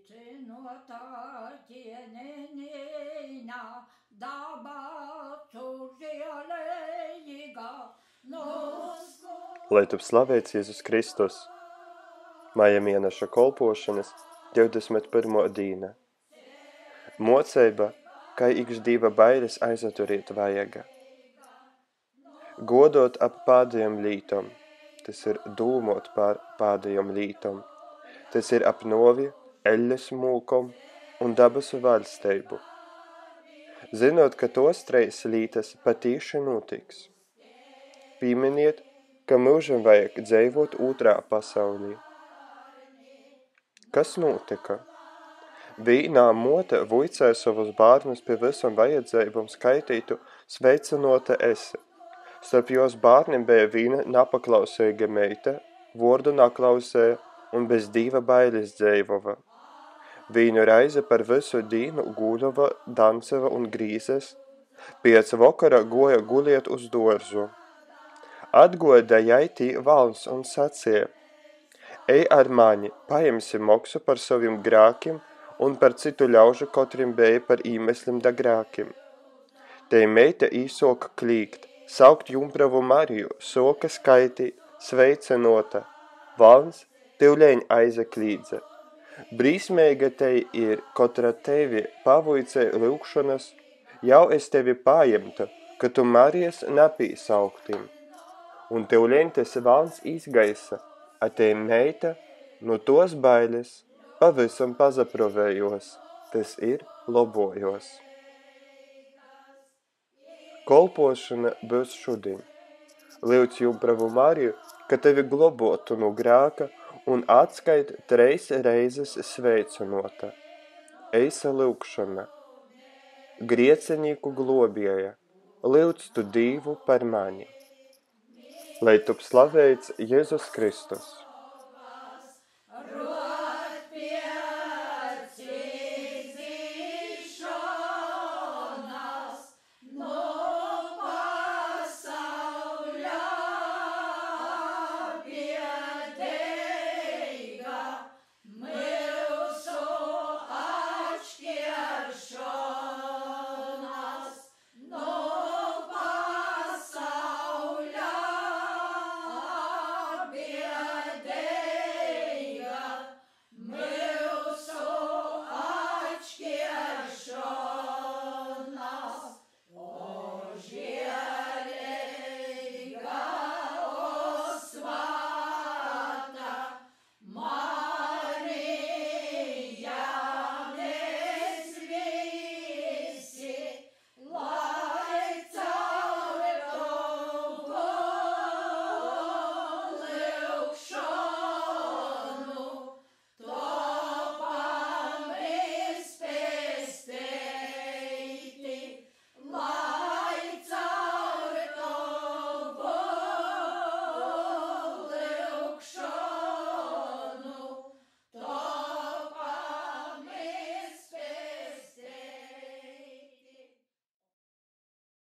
Sveicinota ķieneņīna, dabācu žielējīga, Lai top slavēts Jēzus Kristus, maija mēneša kolpošanas 21. dīna. Moceiba, kai ikš Dīva bailes aizaturīt vajaga. Godot ap pādējām lītom, tas ir dūmot par pādējām lītom, tas ir ap novi, eļļas mūkom un dabasu valsteibu. Zinot, ka tos treis lītas patīši notiks. Pīminiet, ka mūžam vajag dzīvot otrā pasaulī. Kas notika? Vīnā mote vuicēja savus bārnus pie visam vajadzībam skaitītu sveicinota esi. Starp jos bārnim bija vīna napaklausīga meita, vordu naklausēja un bez Dīva bailes dzīvova. Vīnu reize par visu dīnu gūdova, danceva un grīzes, piec vokara goja guliet uz dorzu. Atgoda jai tī valns un sacīja: Ej ar mani, paimsi moksu par saviem grākim un par citu ļaužu kotrim bija par īmeslim da grākim. Tei meita īsoka klīgt, saukt Jumpravu Mariju, soka skaitīt, sveicinota, valns tivleņ aizaklīdze. Brīsmeiga tei ir, kotra tevi pavuicē lūkšanas, jau es tevi pājemtu, ka tu Marijas napīsauktim. Un tivleņ tas valns izgaisa, a tei meita no tos bailes pavisam pazaprovējos, tas ir lobojos. Kolpošana būs šodien. Lūdz Jumpravu Mariju, ka tevi globotu no grāka un atskait 3 reizes sveicinota. Eisa lūkšana. Griecenīku globieja, lūdz tu Dīvu par mani. Lai top slavēts Jēzus Kristus.